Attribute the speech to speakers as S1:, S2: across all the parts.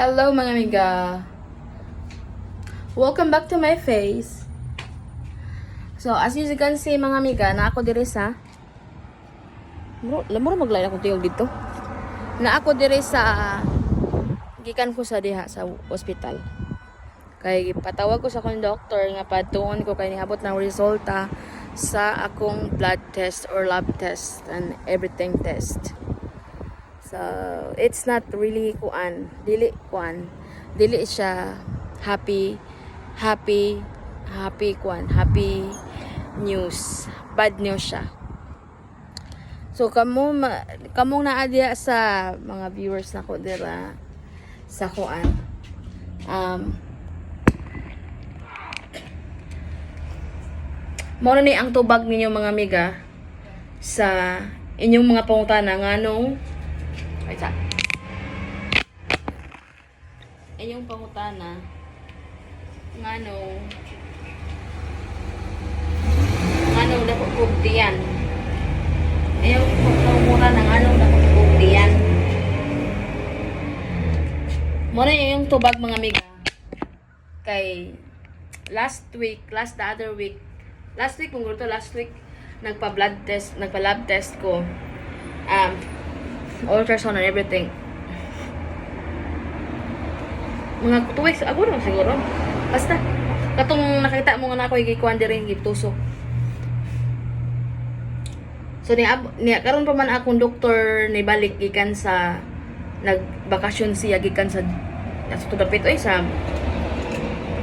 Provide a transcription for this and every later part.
S1: Hello mga amiga. Welcome back to my face. So as you can see mga amiga, na ako diri sa lamuro maglain akong tuyog dito. Na ako diri sa gikan ko sa diha sa ospital. Kay patawag ko sa akong doctor nga patuon ko kay niabot ng resulta sa akong blood test or lab test and everything test. So, it's not really dili siya happy news. Bad news siya. So, kamong naadya sa mga viewers nako dira sa kuan. Mao na ni ang tubag ninyo mga amiga sa inyong mga pangutana nganong inyong pangutana nganong dako kubtiyan inyong pangutana nganong dako kubtiyan mo na yung tubag mga amiga kay last week nagpa-lab test ko ultrasound and everything. Mga 2 weeks ago lang siguro. Basta katong nakita mo nga na ako gikuan diri gitusok. So niya karon pa man akong doktor ni balik gikan sa nagbakasyon siya gikan sa Tudapit sa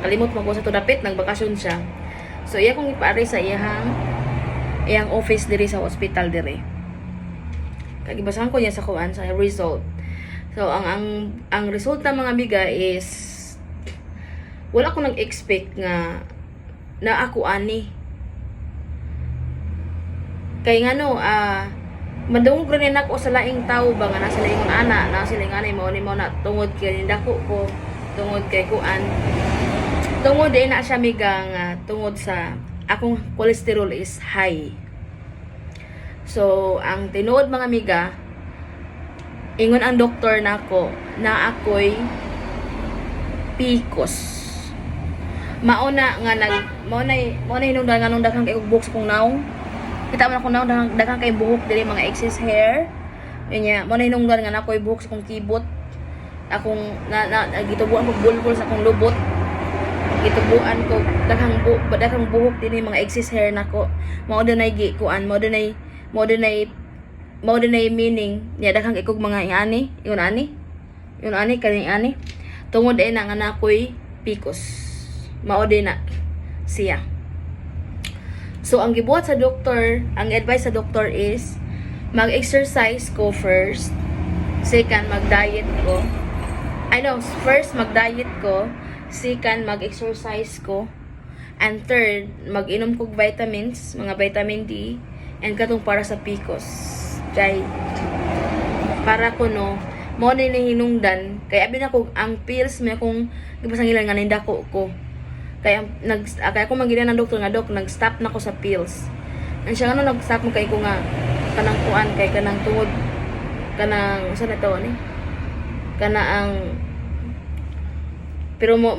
S1: kalimot mo ko sa Tudapit nagbakasyon siya. So iya kong ipaari sa iyang office diri sa hospital diri. Kagibasahan ko niya sa kuan sa result. So ang resulta mga amiga is wala ko nag-expect nga na ako ani. Kay ngano madungog rin ako sa laing tao ba nga nasa laing ana, nasa laing anay mo ni mo na tungod kay nindako ko, tungod kay kuan. Tungod din na siya miga nga tungod sa akong cholesterol is high. So, ang tinuod mga amiga, ingon ang doktor nako na ako'y PCOS. Mauna hinungdan nga nung daghang kay buhok sa kong naong. Kita man ako naong daghang kay buhok dili mga excess hair. Nya, mauna hinungdan nga nako'y buhok sa kong kibot. Akong gitubuan ko bulbul sa akong lubot. Gitubuan ko daghang buhok dili mga excess hair nako. Mao dunay gikuan, mao dunay meaning niya daghang ikog mga ingani yun ani kaning ani tungod ay nga nakoy PCOS mao din na siya. So ang gibuhat sa doktor, ang advice sa doktor is mag-exercise ko first, second mag-diet ko, first mag-diet ko, second mag-exercise ko, and third mag-inom kog vitamins, mga vitamin D and katong para sa PCOS. Kay para ko no mo ni hinungdan kay abi na ko ang pills may akong gibasang ilan nga nindako ko. Kaya ako magilan ng doktor nga dok nag-stop na ko sa pills. Ang siya ano nag-stop mo kay ko nga kanang kuan kay kanang tungod kanang sa nato ni. Kana ang pero mo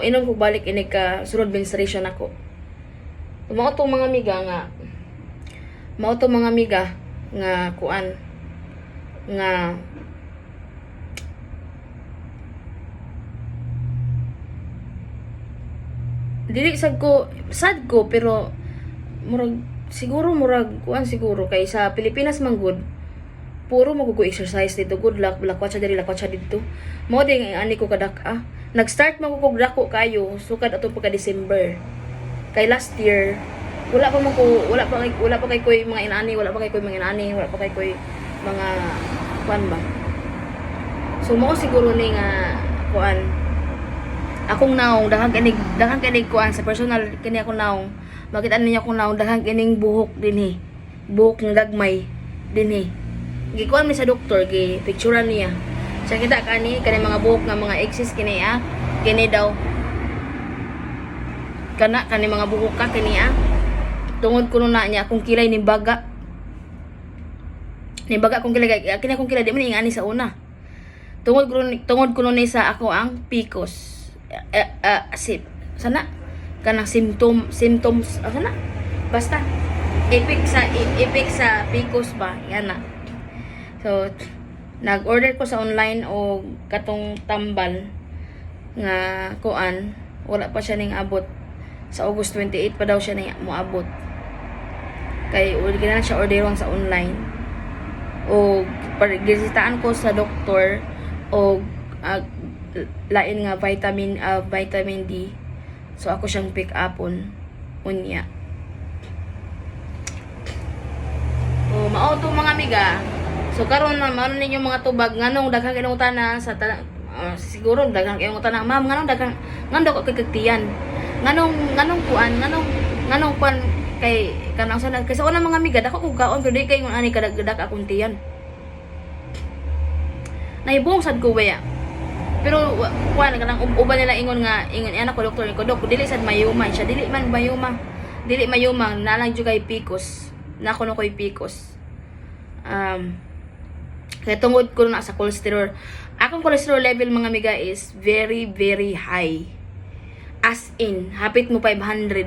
S1: inom ko balik ini ka sunod menstruation ako. Mao tong mga amiga nga kuan nga dili sad ko pero murag kuan siguro kay sa Pilipinas man good puro exercise dito good luck lakwat siya dito mo din ani ko kadak nag-start man ko dako kayo sukad ato pagka December kay last year wala pa kay koy mga inani, wala pa kay koy mga kuan ba. So mo siguro ni nga kuan akong naong daghang kinig kuan sa personal kini ako naong makita ninyo akong naong daghang kining buhok dinhi. Buhok ng gagmay dinhi. Gikuan mi sa doktor gi picturean niya. Sa kita kani mga buhok nga mga excess kini kini daw kani mga buhok ka kini tungod kuno na niya akong kilay ni baga kung kilay kini akong kilay di man ingani sa una tungod kuno ni sa ako ang PCOS. Sana kanang symptoms sana basta effect sa PCOS ba yan na. So nag-order ko sa online o katong tambal nga kuan, wala pa siya ning abot. Sa August 28 pa daw siya ning moabot. Kay ginahan siya orderon sa online. O gisitaan ko sa doktor o lain nga vitamin D. So ako siyang pick upon unya. O mao to mga amiga. So karon na ano ninyo mga tubag nganong daghang kinungtana sa siguro daghang kinungtana ma'am nganong daghang ngando ko kagtiyan. Nganong kuan kay kanang sana kasi una mga amiga dako kog kaon pero di kay ngon ani kadagdag akong tiyan. Naibong sad ko baya. Pero kuan kanang uban nila ingon anak ko doktor ko dok dili sad mayuma siya dili man mayuma nalang jud kay PCOS. Nako no koy PCOS. Kaya tungod ko na sa cholesterol. Akong cholesterol level mga amiga is very very high. As in, hapit mo 500.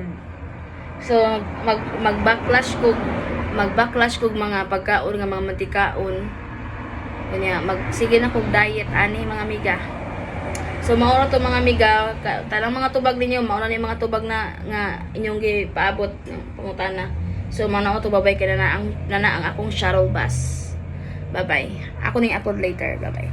S1: So mag-backlash kog mga pagkaon nga mga mantikaon. Kanya sige na kog diet ani mga amiga. So mao to mga amiga, tanang mga tubag ninyo, mao na ni mga tubag na nga inyong gipaabot pangutana. So mao na to babay kay na ang akong shuttle bus. Bye-bye. Ako ning upload later. Bye-bye.